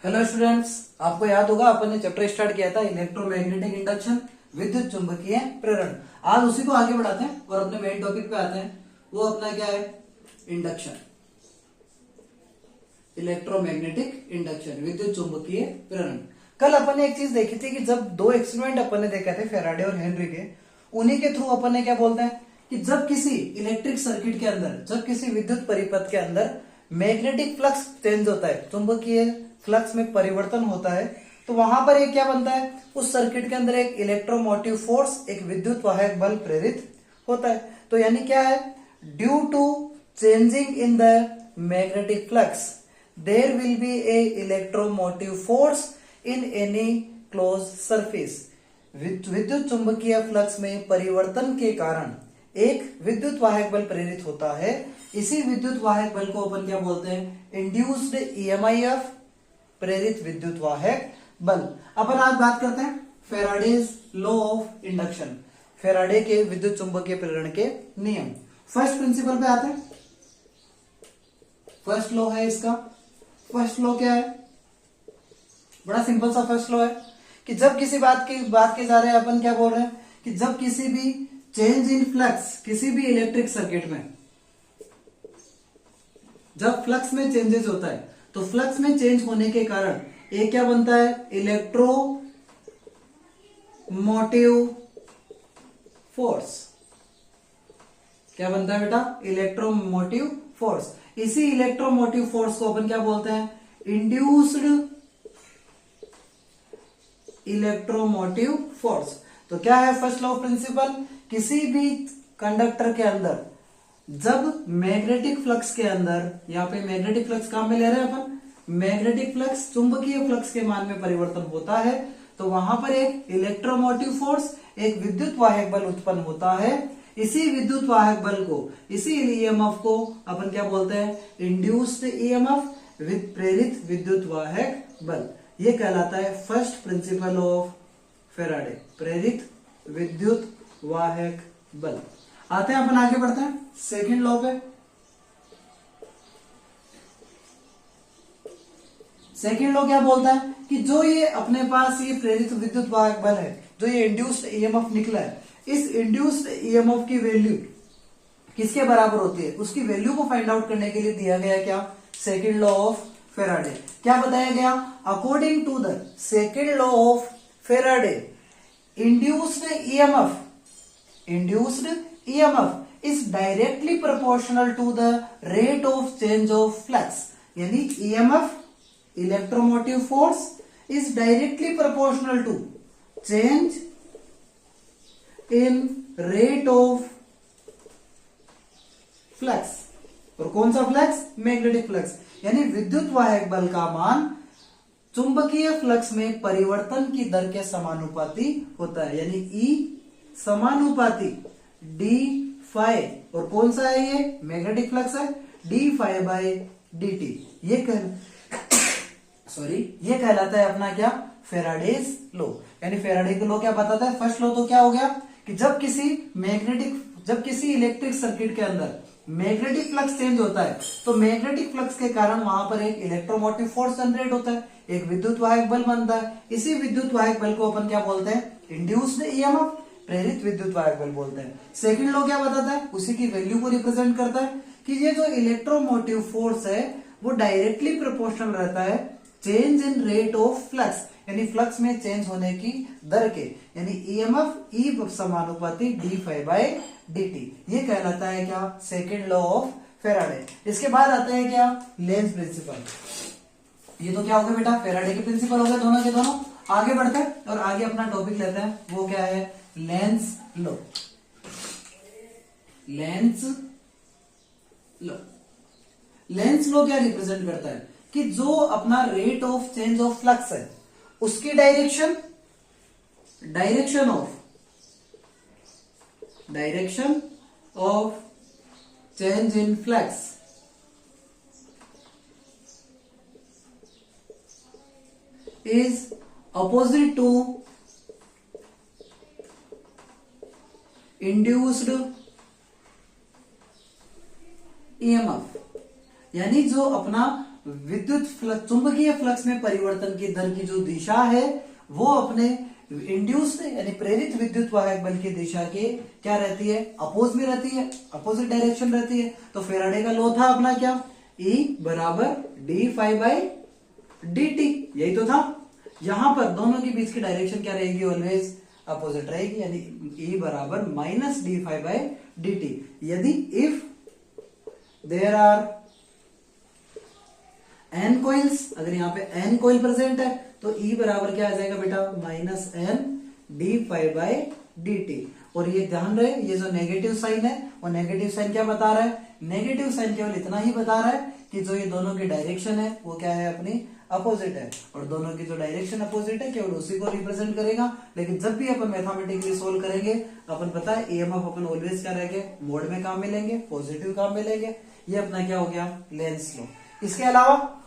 Hello students, आपको याद होगा अपन ने चैप्टर स्टार्ट किया था इलेक्ट्रोमैग्नेटिक इंडक्शन, विद्युत चुंबकीय प्रेरण। आज उसी को आगे बढ़ाते हैं और अपने मेन टॉपिक पे आते हैं। वो अपना क्या है? इंडक्शन, इलेक्ट्रोमैग्नेटिक इंडक्शन, विद्युत चुंबकीय प्रेरण। कल अपन ने एक चीज देखी थी कि जब दो एक्सपेरिमेंट अपन ने देखे थे फैराडे और हेनरी के, उन्हीं के थ्रू अपन ने क्या बोलते हैं कि जब किसी इलेक्ट्रिक सर्किट के अंदर, जब किसी विद्युत परिपथ के अंदर मैग्नेटिक फ्लक्स चेंज होता है, चुंबकीय फ्लक्स में परिवर्तन होता है, तो वहां पर एक क्या बनता है? उस सर्किट के अंदर एक इलेक्ट्रोमोटिव फोर्स, एक विद्युत वाहक बल प्रेरित होता है। तो यानी क्या है? Due to changing in the magnetic flux there will be a electromotive force in any close surface. विद्युत चुंबकीय फ्लक्स में परिवर्तन के कारण एक विद्युत वाहक बल प्रेरित होता है। इसी विद्युत वाहक बल को अपन क्या बोलते हैं? इंड्यूस्ड ईएमआईएफ, प्रेरित विद्युत वाहक बल। अपन आज बात करते हैं Faraday's law of induction, Faraday के विद्युत चुंबकीय प्रेरण के नियम। फर्स्ट प्रिंसिपल पे आते हैं। फर्स्ट लॉ है इसका। फर्स्ट लॉ क्या है? बड़ा सिंपल सा फर्स्ट लॉ है कि जब किसी बात की जा रहे हैं, अपन क्या बोल रहे हैं कि जब किसी भी चेंज इन फ्लक्स, किसी भी इलेक्ट्रिक सर्किट में जब फ्लक्स में चेंजेस होता है, तो फ्लक्स में चेंज होने के कारण एक क्या बनता है? Electromotive force. क्या बनता है बेटा? Electromotive force. इसी इलेक्ट्रोमोटिव फोर्स को अपन क्या बोलते हैं? Induced electromotive force. तो क्या है फर्स्ट लॉ ऑफ प्रिंसिपल? किसी भी कंडक्टर के अंदर जब मैग्नेटिक फ्लक्स के अंदर, यहां पे मैग्नेटिक फ्लक्स काम में ले रहे हैं अपन, मैग्नेटिक फ्लक्स चुंबकीय फ्लक्स के मान में परिवर्तन होता है, तो वहां पर एक इलेक्ट्रोमोटिव फोर्स, एक विद्युत वाहक बल उत्पन्न होता है। इसी विद्युत वाहक बल को, इसी ईएमएफ को अपन क्या बोलते हैं? इंड्यूस्ड ईएमएफ, प्रेरित विद्युत वाहक बल। ये कहलाता है फर्स्ट प्रिंसिपल ऑफ फैराडे, प्रेरित विद्युत वाहक बल। आते हैं अपन आगे बढ़ते हैं सेकंड लॉ पे। सेकंड लॉ क्या बोलता है कि जो ये अपने पास ये प्रेरित विद्युत वाहक बल है, जो ये इंड्यूस्ड ईएमएफ निकला है, इस इंड्यूस्ड ईएमएफ की वैल्यू किसके बराबर होती है? उसकी वैल्यू को फाइंड आउट करने के लिए दिया गया क्या? Second law of Faraday. क्या बताया गया? According to the second law of Faraday, induced EMF is directly proportional to the rate of change of flux. यानी EMF, electromotive force, is directly proportional to change in rate of flux. और कौन सा flux? Magnetic flux. यानी विद्युत वाहक बल का मान चुंबकीय फ्लक्स में परिवर्तन की दर के समानुपाती होता है। यानी E समानुपाती डी फाई, और कौन सा है ये? मैग्नेटिक फ्लक्स है, d phi by d t. ये कहलाता है अपना क्या? Faraday's law. यानी फैराडे का लॉ क्या बताता है? फर्स्ट लॉ तो क्या हो गया कि जब किसी इलेक्ट्रिक सर्किट के अंदर मैग्नेटिक फ्लक्स चेंज होता है, तो मैग्नेटिक फ्लक्स के कारण वहां पर एक इलेक्ट्रोमोटिव फोर्स जनरेट होता है, एक विद्युत वाहक बल बनता है। इसी विद्युत वाहक बल को अपन क्या बोलते हैं? इंड्यूस्ड ईएमएफ, प्रेरित विद्युत वाहक बल बोलते हैं। सेकंड लॉ क्या बताता है? उसी की वैल्यू को रिप्रेजेंट करता है कि ये जो इलेक्ट्रोमोटिव फोर्स है वो डायरेक्टली प्रोपोर्शनल रहता है change in rate of flux, यानी फ्लक्स में चेंज होने की दर के। यानी ईएमएफ E समानुपाती d phi by d t. ये कहलाता है क्या? Second law of Faraday. इसके बाद आता है क्या? Lenz principle. ये तो क्या हो गया बेटा? फैराडे के प्रिंसिपल हो गए दोनों के दोनों। आगे बढ़ते हैं और आगे अपना टॉपिक लेते हैं। वो क्या है? Lenz law. Lenz law, Lenz law क्या रिप्रेजेंट करता है कि जो अपना rate of change of flux है, उसकी direction of change in flux is opposite to induced EMF. यानी जो अपना विद्युत फ्लक्स, चुंबकीय फ्लक्स में परिवर्तन की दर की जो दिशा है वो अपने इंड्यूस्ड यानी प्रेरित विद्युत वाहक बल की दिशा के क्या रहती है, अपोज में रहती है, अपोजिट डायरेक्शन रहती है। तो फेराडे का लॉ था अपना क्या, E बराबर d phi by D t, यही तो था। यहां पर दोनों के बीच की डायरेक्शन क्या रहेगी, ऑलवेज अपोजिट रहेगी, यानी E बराबर minus D phi by D T. यदि if there are N coils, अगर यहाँ पे एन कोइल प्रेजेंट है तो E बराबर क्या आ जाएगा बेटा, minus N d phi by D t. और ये ध्यान रहे, ये जो नेगेटिव साइन है वो नेगेटिव साइन क्या बता रहा है, नेगेटिव साइन केवल इतना ही बता रहा है कि जो ये दोनों की डायरेक्शन है वो क्या है, अपनी अपोजिट है, और दोनों की जो डायरेक्शन अपोजिट है केवल उसी को रिप्रेजेंट करेगा। लेकिन जब भी अपन मैथमेटिकली सोल्व करेंगे, अपन पता है ईएमएफ अपन ऑलवेज क्या रहेंगे, मोड में काम में लेंगे, पॉजिटिव काम में लेंगे। ये अपना क्या हो गया, लेंस लॉ। इसके अलावा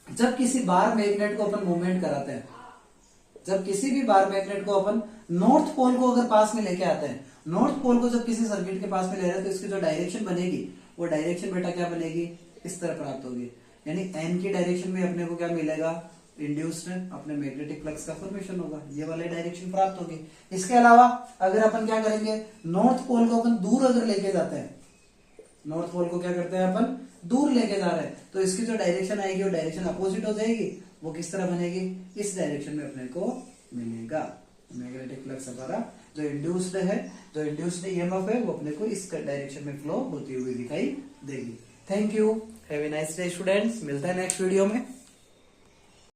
जब किसी बार मैग्नेट को अपन मूवमेंट कराते हैं, जब किसी भी बार मैग्नेट को अपन नॉर्थ पोल को अगर पास में लेके आते हैं, नॉर्थ पोल को जब किसी सर्किट के पास में ले रहे हैं तो इसकी जो डायरेक्शन बनेगी वो डायरेक्शन बेटा क्या बनेगी, इस तरह प्राप्त होगी। यानी एन की डायरेक्शन में अपने को क्या मिलेगा, इंड्यूस्ड अपने मैग्नेटिक फ्लक्स का फॉर्मेशन होगा, ये वाली डायरेक्शन प्राप्त होगी। इसके अलावा अगर अपन क्या करेंगे, नॉर्थ पोल को अपन दूर अगर लेके जाते हैं, नॉर्थ पोल को क्या करते हैं अपन दूर लेके जा रहे हैं, तो इसकी जो डायरेक्शन आएगी वो डायरेक्शन अपोजिट हो जाएगी। वो किस तरह बनेगी, इस डायरेक्शन में अपने को मिलेगा मैग्नेटिक फ्लक्स हमारा जो इंड्यूस्ड है, जो इंड्यूस्ड ईएमएफ है वो अपने को इस डायरेक्शन में फ्लो होती हुई दिखाई देगी। Thank you, have a nice day students, मिलता है नेक्स्ट वीडियो में।